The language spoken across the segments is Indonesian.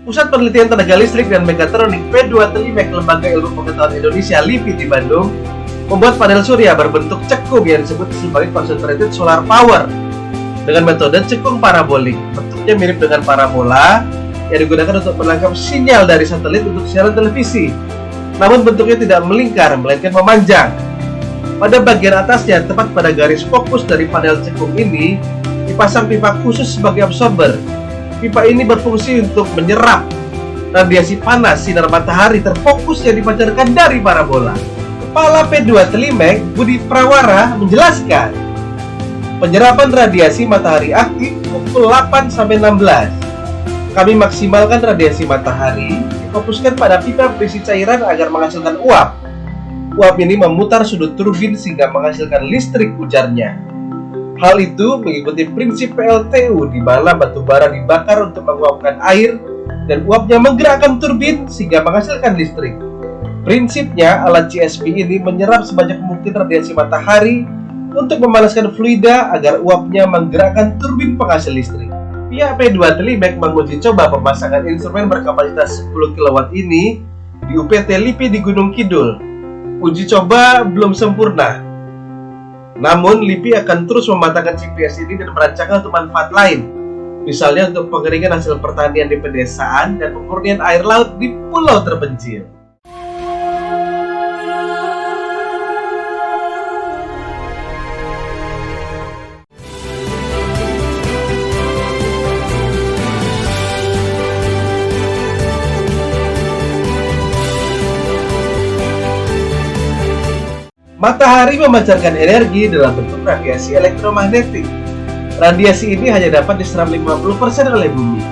Pusat Penelitian Tenaga Listrik dan Mekatronik P2 Telimek Lembaga Ilmu Pengetahuan Indonesia LIPI di Bandung membuat panel surya berbentuk cekung yang disebut sebagai concentrated solar power dengan metode cekung parabolik. Bentuknya mirip dengan parabola yang digunakan untuk menangkap sinyal dari satelit untuk siaran televisi. Namun bentuknya tidak melingkar, melainkan memanjang. Pada bagian atasnya, tepat pada garis fokus dari panel cekung ini, dipasang pipa khusus sebagai absorber. Pipa ini berfungsi untuk menyerap radiasi panas sinar matahari terfokus yang dipancarkan dari parabola. Kepala P2 Telimek, Budi Prawara, menjelaskan, penyerapan radiasi matahari aktif pukul 8-16. Kami maksimalkan radiasi matahari, difokuskan pada pipa berisi cairan agar menghasilkan uap. Uap ini memutar sudut turbin sehingga menghasilkan listrik, ujarnya. Hal itu mengikuti prinsip PLTU di mana batu bara dibakar untuk menguapkan air dan uapnya menggerakkan turbin sehingga menghasilkan listrik. Prinsipnya, alat CSP ini menyerap sebanyak mungkin radiasi matahari untuk memanaskan fluida agar uapnya menggerakkan turbin penghasil listrik. Pihak P2 Telimek menguji coba pemasangan instrumen berkapasitas 10 kW ini di UPT LIPI di Gunung Kidul. Uji coba belum sempurna. Namun, LIPI akan terus mematangkan CPS ini dan merancangkan untuk manfaat lain, misalnya untuk pengeringan hasil pertanian di pedesaan dan pemurnian air laut di pulau terpencil. Matahari memancarkan energi dalam bentuk radiasi elektromagnetik. Radiasi ini hanya dapat diserap 50% oleh bumi.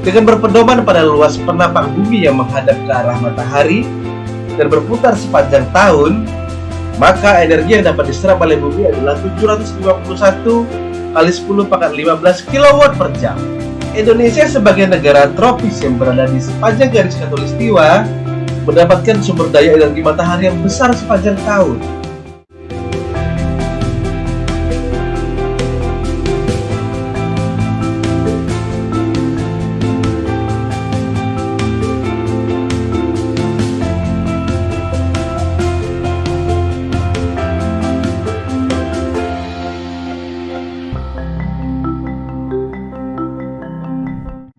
Dengan berpedoman pada luas penapak bumi yang menghadap ke arah matahari dan berputar sepanjang tahun, maka energi yang dapat diserap oleh bumi adalah 751 kali 10⁻15 kW per jam. Indonesia sebagai negara tropis yang berada di sepanjang garis khatulistiwa mendapatkan sumber daya energi matahari yang besar sepanjang tahun.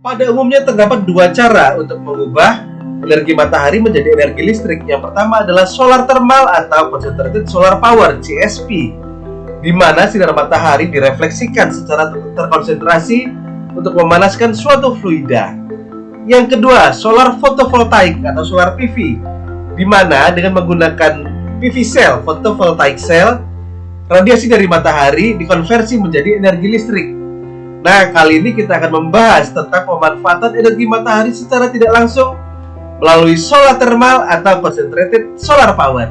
Pada umumnya terdapat dua cara untuk mengubah energi matahari menjadi energi listrik. Yang pertama adalah solar thermal atau concentrated solar power (CSP), di mana sinar matahari direfleksikan secara terkonsentrasi untuk memanaskan suatu fluida. Yang kedua, solar photovoltaik atau solar PV, di mana dengan menggunakan PV cell, photovoltaic cell, radiasi dari matahari dikonversi menjadi energi listrik. Nah, kali ini kita akan membahas tentang pemanfaatan energi matahari secara tidak langsung melalui solar thermal atau concentrated solar power.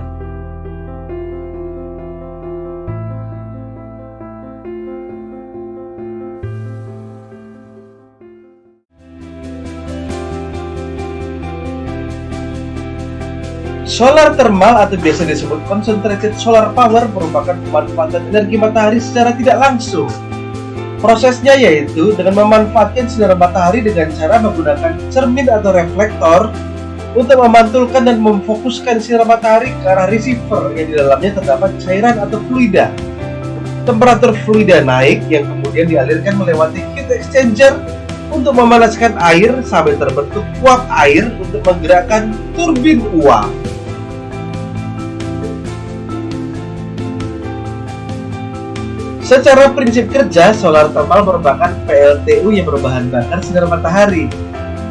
Solar thermal atau biasa disebut concentrated solar power merupakan pemanfaatan energi matahari secara tidak langsung. Prosesnya yaitu dengan memanfaatkan sinar matahari dengan cara menggunakan cermin atau reflektor untuk memantulkan dan memfokuskan sinar matahari ke arah receiver yang di dalamnya terdapat cairan atau fluida. Temperatur fluida naik yang kemudian dialirkan melewati heat exchanger untuk memanaskan air sampai terbentuk uap air untuk menggerakkan turbin uap. Secara prinsip kerja, solar thermal merupakan PLTU yang berbahan bakar sinar matahari.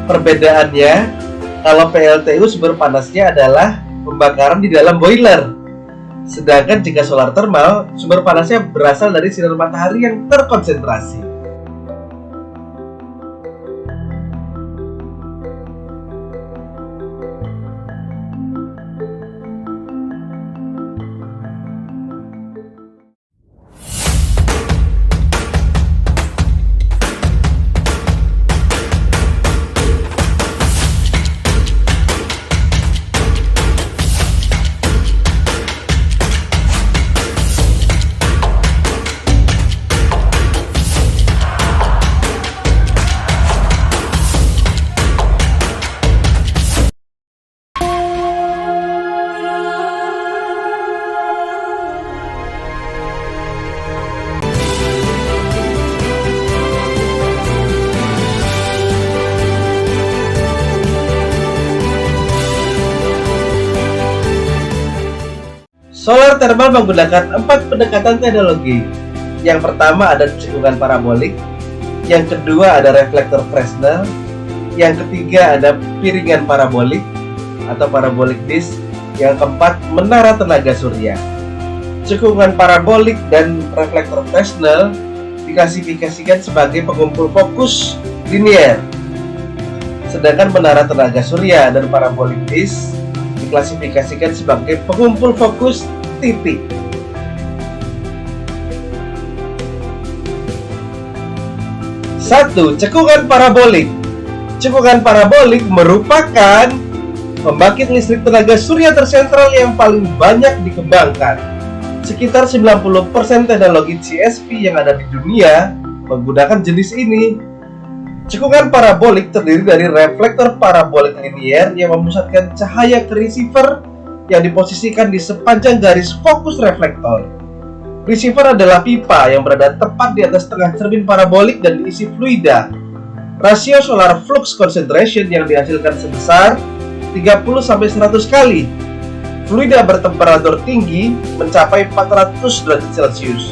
Perbedaannya, kalau PLTU sumber panasnya adalah pembakaran di dalam boiler. Sedangkan jika solar thermal, sumber panasnya berasal dari sinar matahari yang terkonsentrasi. Solar thermal menggunakan 4 pendekatan teknologi. Yang pertama ada cekungan parabolik, yang kedua ada reflektor Fresnel, yang ketiga ada piringan parabolik atau parabolic disk, yang keempat menara tenaga surya. Cekungan parabolik dan reflektor Fresnel diklasifikasikan sebagai pengumpul fokus linier, sedangkan menara tenaga surya dan parabolic disk diklasifikasikan sebagai pengumpul fokus titik. Satu, cekungan parabolik. Cekungan parabolik merupakan pembangkit listrik tenaga surya tersentral yang paling banyak dikembangkan. Sekitar 90% teknologi CSP yang ada di dunia menggunakan jenis ini. Cekungan parabolik terdiri dari reflektor parabolik linier yang memusatkan cahaya ke receiver yang diposisikan di sepanjang garis fokus reflektor. Receiver adalah pipa yang berada tepat di atas tengah cermin parabolik dan diisi fluida. Rasio solar flux concentration yang dihasilkan sebesar 30-100 kali. Fluida bertemperatur tinggi mencapai 400 derajat Celcius.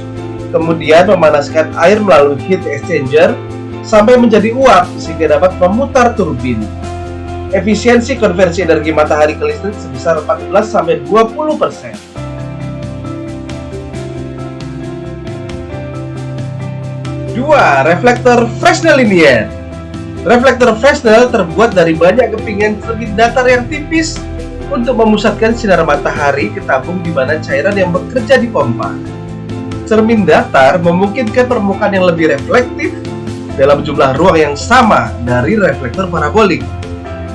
Kemudian memanaskan air melalui heat exchanger sampai menjadi uap sehingga dapat memutar turbin. Efisiensi konversi energi matahari ke listrik sebesar 14-20%. 2. Reflektor Fresnel linier. Reflektor Fresnel terbuat dari banyak kepingan cermin datar yang tipis untuk memusatkan sinar matahari ke tabung di mana cairan yang bekerja di pompa. Cermin datar memungkinkan permukaan yang lebih reflektif dalam jumlah ruang yang sama dari reflektor parabolik,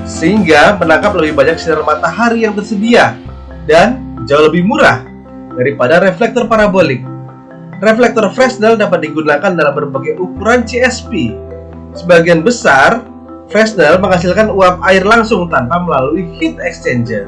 sehingga menangkap lebih banyak sinar matahari yang tersedia dan jauh lebih murah daripada reflektor parabolik. Reflektor Fresnel dapat digunakan dalam berbagai ukuran CSP. Sebagian besar, Fresnel menghasilkan uap air langsung tanpa melalui heat exchanger.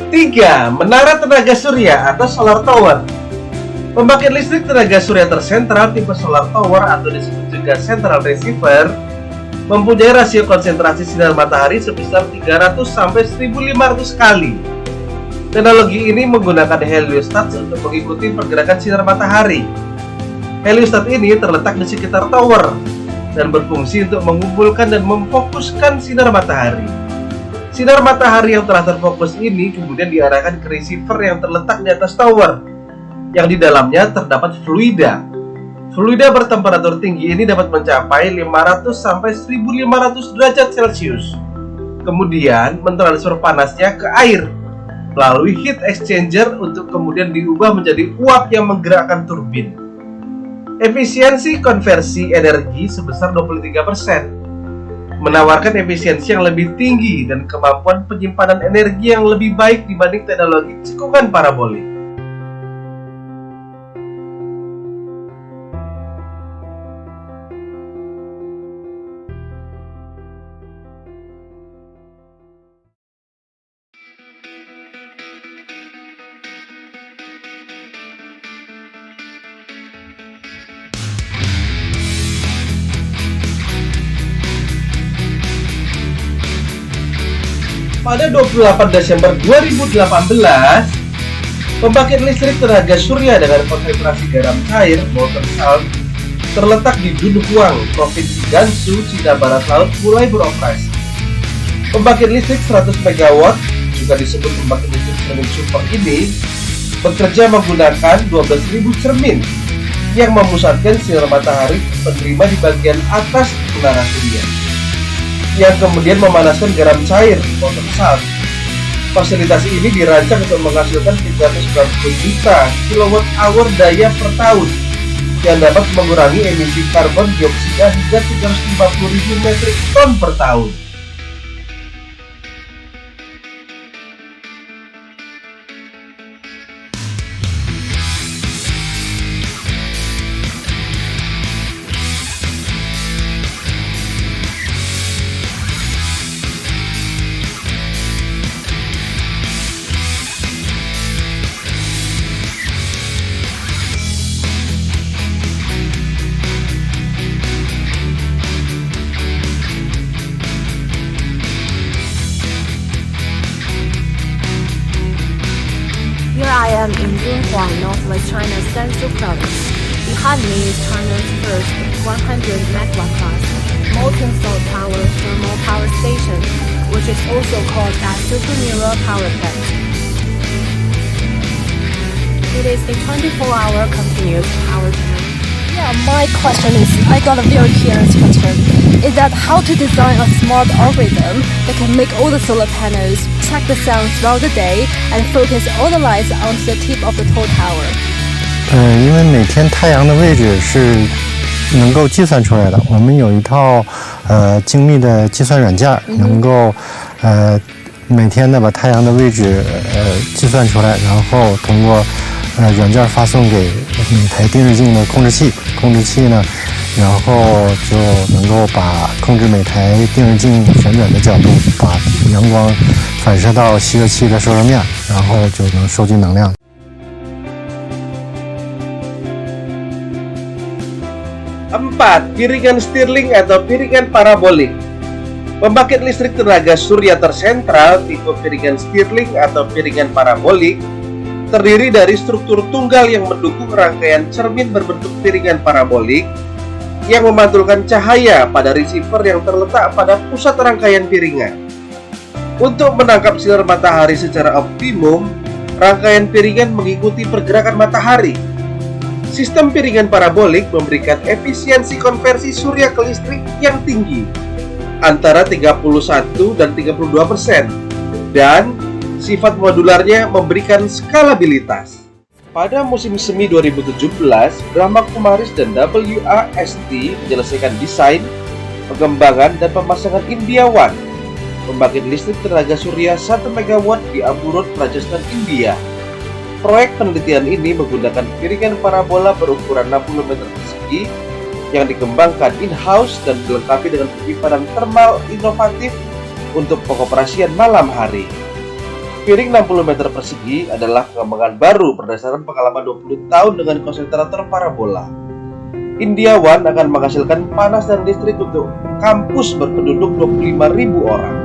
Tiga, menara tenaga surya atau solar tower. Pembangkit listrik tenaga surya tersentral tipe solar tower atau disebut juga central receiver mempunyai rasio konsentrasi sinar matahari sebesar 300-1500 kali. Teknologi ini menggunakan heliostat untuk mengikuti pergerakan sinar matahari. Heliostat ini terletak di sekitar tower dan berfungsi untuk mengumpulkan dan memfokuskan sinar matahari. Sinar matahari yang telah terfokus ini kemudian diarahkan ke receiver yang terletak di atas tower, yang di dalamnya terdapat fluida. Fluida bertemperatur tinggi ini dapat mencapai 500-1500 derajat Celcius. Kemudian mentransfer panasnya ke air melalui heat exchanger untuk kemudian diubah menjadi uap yang menggerakkan turbin. Efisiensi konversi energi sebesar 23%. Menawarkan efisiensi yang lebih tinggi dan kemampuan penyimpanan energi yang lebih baik dibanding teknologi cekungan parabolik. Pada 28 Desember 2018, pembangkit listrik tenaga surya dengan konsentrasi garam cair molten salt terletak di Dunhuang, Provinsi Gansu, Cina Barat Laut mulai beroperasi. Pembangkit listrik 100 MW, juga disebut pembangkit listrik cermin super ini, bekerja menggunakan 12.000 cermin yang memusatkan sinar matahari penerima di bagian atas menara surya, yang kemudian memanaskan garam cair molten salt. Fasilitas ini dirancang untuk menghasilkan 390 juta kWh daya per tahun yang dapat mengurangi emisi karbon dioksida hingga 350.000 metrik ton per tahun. dam in Dunhuang, northwest China's Gansu province. Yihadli is China's first 100 megawatt class molten salt power thermal power station, which is also called a supermirror power plant. It is a 24-hour continuous power generation. Yeah, my question is, I got a very curious question. Is that how to design a smart algorithm that can make all the solar panels track the sun throughout the day and focus all the lights onto the tip of the tall tower? 因为每天太阳的位置是能够计算出来的，我们有一套精密的计算软件，能够每天的把太阳的位置计算出来，然后通过软件发送给每台定日镜的控制器，控制器呢，然后就能够把控制每台定日镜旋转的角度，把阳光反射到吸热器的受热面，然后就能收集能量。4. Piringan Stirling atau piringan parabolik. Pembangkit listrik tenaga surya tersentral tipe piringan Stirling atau piringan parabolik terdiri dari struktur tunggal yang mendukung rangkaian cermin berbentuk piringan parabolik yang memantulkan cahaya pada receiver yang terletak pada pusat rangkaian piringan. Untuk menangkap sinar matahari secara optimum, rangkaian piringan mengikuti pergerakan matahari. Sistem piringan parabolik memberikan efisiensi konversi surya ke listrik yang tinggi, antara 31 dan 32%, dan sifat modularnya memberikan skalabilitas. Pada musim semi 2017, Brahma Kumaris dan WAST menyelesaikan desain, pengembangan, dan pemasangan India One, pembangkit listrik tenaga surya 1 MW di Amburot, Rajasthan, India. Proyek penelitian ini menggunakan piringan parabola berukuran 60 meter persegi yang dikembangkan in-house dan dilengkapi dengan penyimpanan termal inovatif untuk pengoperasian malam hari. Piring 60 meter persegi adalah pengembangan baru berdasarkan pengalaman 20 tahun dengan konsentrator parabola. India One akan menghasilkan panas dan listrik untuk kampus berpenduduk 25.000 orang.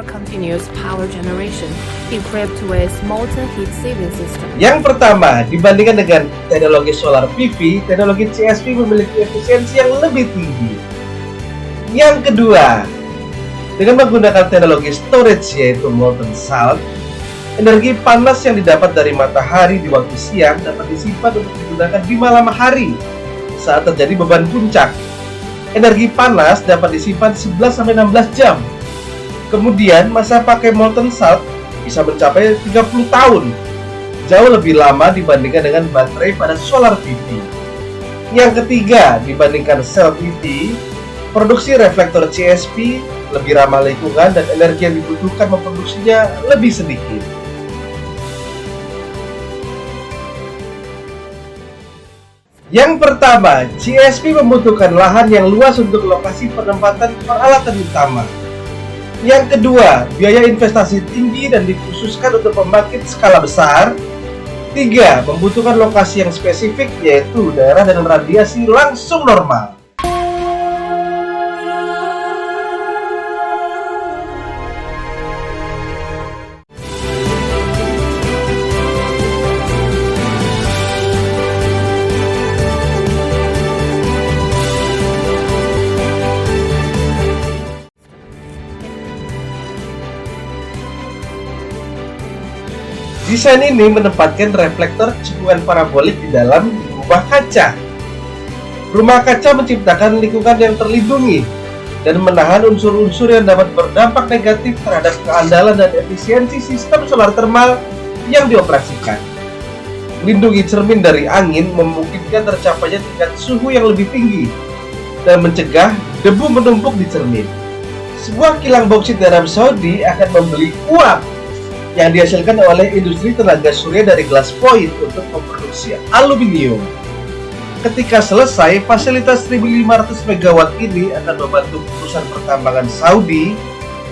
Continuous power generation equipped with molten heat saving system. Yang pertama, dibandingkan dengan teknologi solar PV, teknologi CSP memiliki efisiensi yang lebih tinggi. Yang kedua, dengan menggunakan teknologi storage yaitu molten salt, energi panas yang didapat dari matahari di waktu siang dapat disimpan untuk digunakan di malam hari saat terjadi beban puncak. Energi panas dapat disimpan 11-16 jam. Kemudian masa pakai molten salt bisa mencapai 30 tahun, jauh lebih lama dibandingkan dengan baterai pada solar PV. Yang ketiga, dibandingkan sel PV, produksi reflektor CSP lebih ramah lingkungan dan energi yang dibutuhkan memproduksinya lebih sedikit. Yang pertama, CSP membutuhkan lahan yang luas untuk lokasi penempatan peralatan utama. Yang kedua, biaya investasi tinggi dan dikhususkan untuk pembangkit skala besar. 3. Membutuhkan lokasi yang spesifik, yaitu daerah dengan radiasi langsung normal. Desain ini menempatkan reflektor cekungan parabolik di dalam rumah kaca. Rumah kaca menciptakan lingkungan yang terlindungi dan menahan unsur-unsur yang dapat berdampak negatif terhadap keandalan dan efisiensi sistem solar thermal yang dioperasikan. Melindungi cermin dari angin memungkinkan tercapainya tingkat suhu yang lebih tinggi dan mencegah debu menumpuk di cermin. Sebuah kilang bauksit di Arab Saudi akan membeli uap yang dihasilkan oleh industri tenaga surya dari Glass Point untuk memproduksi aluminium. Ketika selesai, fasilitas 1.500 MW ini akan membantu perusahaan pertambangan Saudi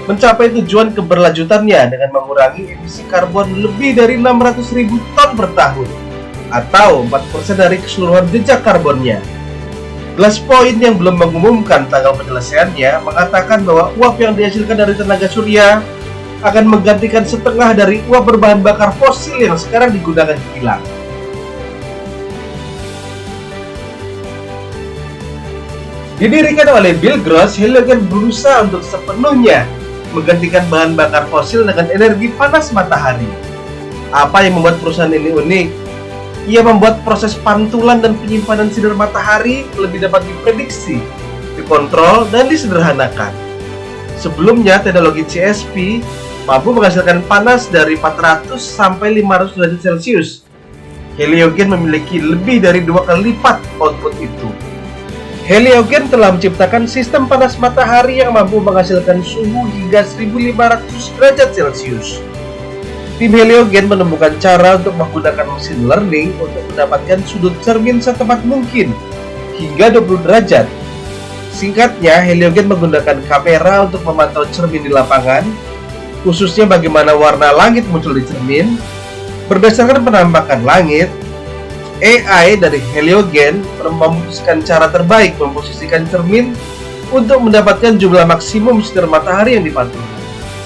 mencapai tujuan keberlanjutannya dengan mengurangi emisi karbon lebih dari 600.000 ton per tahun atau 4% dari keseluruhan jejak karbonnya. Glass Point yang belum mengumumkan tanggal penyelesaiannya mengatakan bahwa uap yang dihasilkan dari tenaga surya akan menggantikan setengah dari uap berbahan bakar fosil yang sekarang digunakan di kilang. Didirikan oleh Bill Gross, Heliogen berusaha untuk sepenuhnya menggantikan bahan bakar fosil dengan energi panas matahari. Apa yang membuat perusahaan ini unik? Ia membuat proses pantulan dan penyimpanan sinar matahari lebih dapat diprediksi, dikontrol, dan disederhanakan. Sebelumnya, teknologi CSP mampu menghasilkan panas dari 400 sampai 500 derajat Celcius. Heliogen memiliki lebih dari 2 kali lipat output itu. Heliogen telah menciptakan sistem panas matahari yang mampu menghasilkan suhu hingga 1500 derajat Celcius. Tim Heliogen menemukan cara untuk menggunakan mesin learning untuk mendapatkan sudut cermin setepat mungkin, hingga 20 derajat. Singkatnya, Heliogen menggunakan kamera untuk memantau cermin di lapangan, khususnya bagaimana warna langit muncul di cermin. Berdasarkan penampakan langit, AI dari Heliogen memutuskan cara terbaik memposisikan cermin untuk mendapatkan jumlah maksimum sinar matahari yang dipantulkan.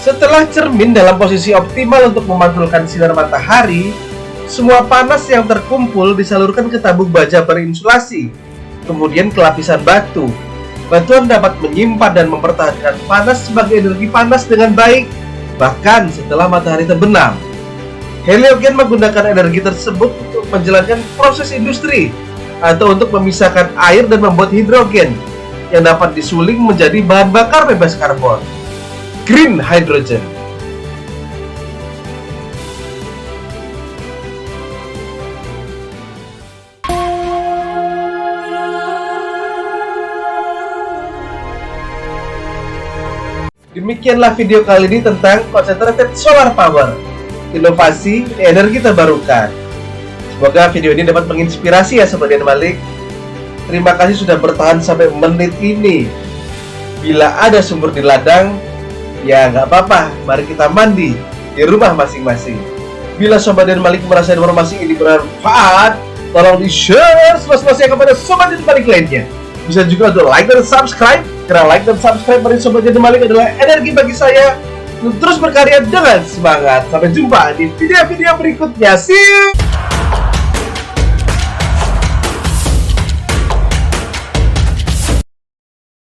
Setelah cermin dalam posisi optimal untuk memantulkan sinar matahari, semua panas yang terkumpul disalurkan ke tabung baja berinsulasi, kemudian ke lapisan batu. Batuan dapat menyimpan dan mempertahankan panas sebagai energi panas dengan baik, bahkan setelah matahari terbenam. Heliogen menggunakan energi tersebut untuk menjalankan proses industri atau untuk memisahkan air dan membuat hidrogen yang dapat disuling menjadi bahan bakar bebas karbon, green hydrogen. Demikianlah video kali ini tentang concentrated solar power, inovasi energi terbarukan. Semoga video ini dapat menginspirasi ya Sobat Dian Malik. Terima kasih sudah bertahan sampai menit ini. Bila ada sumur di ladang, ya nggak apa-apa, mari kita mandi di rumah masing-masing. Bila Sobat Dian Malik merasa informasi ini bermanfaat, tolong di-share seluas-luasnya kepada Sobat Dian Malik lainnya. Bisa juga untuk like dan subscribe, karena like dan subscribe dari Sobat Dian Malik adalah energi bagi saya untuk terus berkarya dengan semangat. Sampai jumpa di video-video berikutnya. See you!